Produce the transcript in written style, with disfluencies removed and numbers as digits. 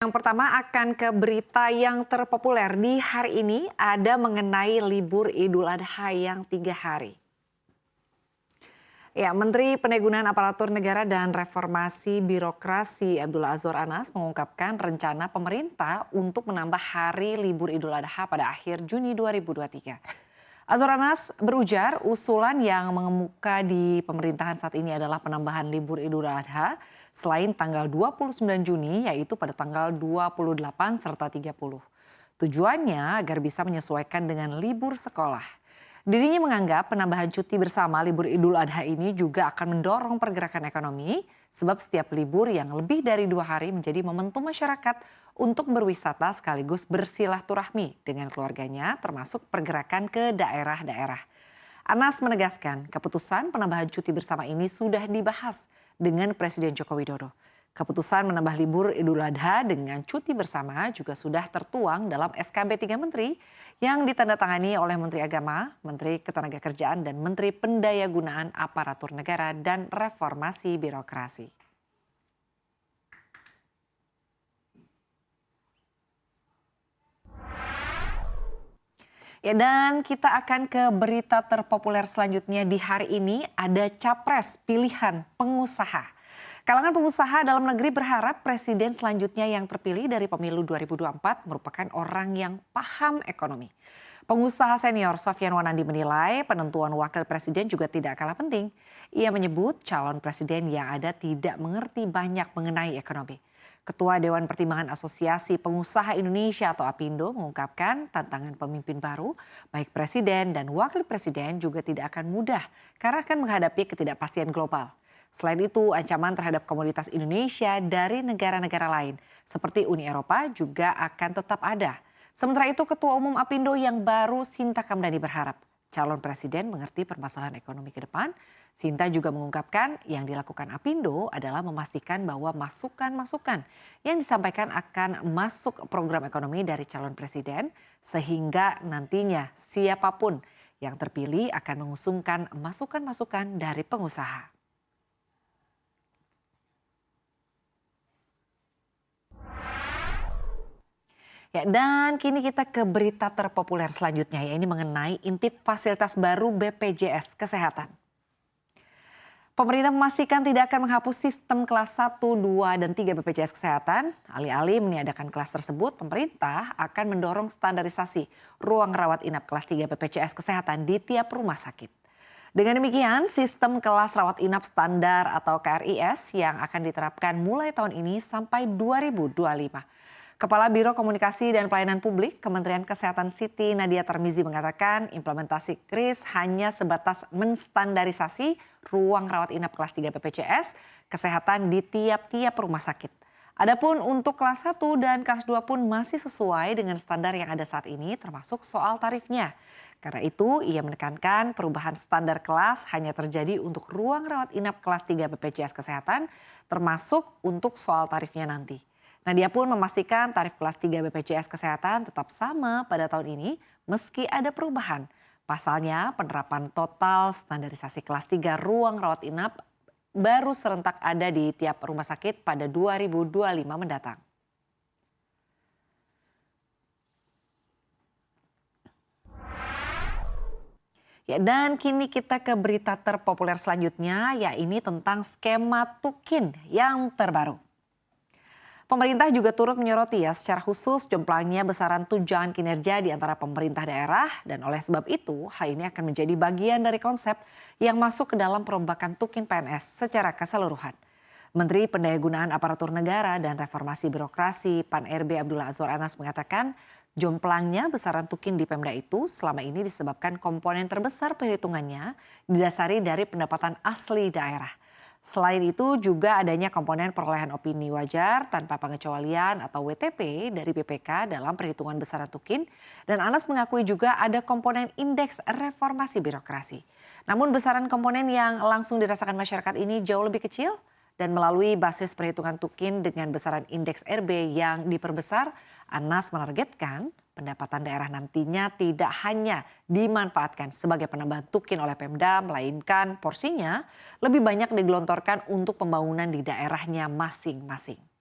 Yang pertama akan ke berita yang terpopuler di hari ini ada mengenai libur Idul Adha yang 3 hari. Ya, Menteri Pendayagunaan Aparatur Negara dan Reformasi Birokrasi Abdullah Azwar Anas mengungkapkan rencana pemerintah untuk menambah hari libur Idul Adha pada akhir Juni 2023. Azwar Anas berujar usulan yang mengemuka di pemerintahan saat ini adalah penambahan libur Idul Adha selain tanggal 29 Juni yaitu pada tanggal 28 serta 30. Tujuannya agar bisa menyesuaikan dengan libur sekolah. Dirinya menganggap penambahan cuti bersama libur Idul Adha ini juga akan mendorong pergerakan ekonomi sebab setiap libur yang lebih dari 2 hari menjadi momentum masyarakat untuk berwisata sekaligus bersilaturahmi dengan keluarganya termasuk pergerakan ke daerah-daerah. Anas menegaskan keputusan penambahan cuti bersama ini sudah dibahas dengan Presiden Joko Widodo. Keputusan menambah libur Idul Adha dengan cuti bersama juga sudah tertuang dalam SKB 3 Menteri yang ditandatangani oleh Menteri Agama, Menteri Ketenagakerjaan, dan Menteri Pendayagunaan Aparatur Negara dan Reformasi Birokrasi. Ya, dan kita akan ke berita terpopuler selanjutnya di hari ini ada capres pilihan pengusaha. Kalangan pengusaha dalam negeri berharap presiden selanjutnya yang terpilih dari pemilu 2024 merupakan orang yang paham ekonomi. Pengusaha senior Sofyan Wanandi menilai penentuan wakil presiden juga tidak kalah penting. Ia menyebut calon presiden yang ada tidak mengerti banyak mengenai ekonomi. Ketua Dewan Pertimbangan Asosiasi Pengusaha Indonesia atau APindo mengungkapkan tantangan pemimpin baru, baik presiden dan wakil presiden juga tidak akan mudah karena akan menghadapi ketidakpastian global. Selain itu, ancaman terhadap komoditas Indonesia dari negara-negara lain seperti Uni Eropa juga akan tetap ada. Sementara itu, Ketua Umum APindo yang baru Sinta Kamdani berharap calon presiden mengerti permasalahan ekonomi ke depan. Sinta juga mengungkapkan yang dilakukan APindo adalah memastikan bahwa masukan-masukan yang disampaikan akan masuk program ekonomi dari calon presiden sehingga nantinya siapapun yang terpilih akan mengusungkan masukan-masukan dari pengusaha. Ya, dan kini kita ke berita terpopuler selanjutnya ya ini mengenai intip fasilitas baru BPJS Kesehatan. Pemerintah memastikan tidak akan menghapus sistem kelas 1, 2, dan 3 BPJS Kesehatan. Alih-alih meniadakan kelas tersebut, pemerintah akan mendorong standarisasi ruang rawat inap kelas 3 BPJS Kesehatan di tiap rumah sakit. Dengan demikian, sistem kelas rawat inap standar atau KRIS yang akan diterapkan mulai tahun ini sampai 2025. Kepala Biro Komunikasi dan Pelayanan Publik Kementerian Kesehatan Siti Nadia Tarmizi mengatakan implementasi KRIS hanya sebatas menstandarisasi ruang rawat inap kelas 3 BPJS Kesehatan di tiap-tiap rumah sakit. Adapun untuk kelas 1 dan kelas 2 pun masih sesuai dengan standar yang ada saat ini termasuk soal tarifnya. Karena itu ia menekankan perubahan standar kelas hanya terjadi untuk ruang rawat inap kelas 3 BPJS Kesehatan termasuk untuk soal tarifnya nanti. Nadia pun memastikan tarif kelas 3 BPJS Kesehatan tetap sama pada tahun ini meski ada perubahan. Pasalnya penerapan total standarisasi kelas 3 ruang rawat inap baru serentak ada di tiap rumah sakit pada 2025 mendatang. Ya, dan kini kita ke berita terpopuler selanjutnya, yaitu tentang skema Tukin yang terbaru. Pemerintah juga turut menyoroti ya secara khusus jomplangnya besaran tunjangan kinerja di antara pemerintah daerah dan oleh sebab itu hal ini akan menjadi bagian dari konsep yang masuk ke dalam perombakan Tukin PNS secara keseluruhan. Menteri Pendayagunaan Aparatur Negara dan Reformasi Birokrasi PAN-RB Abdullah Azwar Anas mengatakan jomplangnya besaran Tukin di Pemda itu selama ini disebabkan komponen terbesar perhitungannya didasari dari pendapatan asli daerah. Selain itu juga adanya komponen perolehan opini wajar tanpa pengecualian atau WTP dari BPK dalam perhitungan besaran Tukin dan Anas mengakui juga ada komponen indeks reformasi birokrasi. Namun besaran komponen yang langsung dirasakan masyarakat ini jauh lebih kecil dan melalui basis perhitungan Tukin dengan besaran indeks RB yang diperbesar, Anas menargetkan pendapatan daerah nantinya tidak hanya dimanfaatkan sebagai penambahan Tukin oleh Pemda, melainkan porsinya lebih banyak digelontorkan untuk pembangunan di daerahnya masing-masing.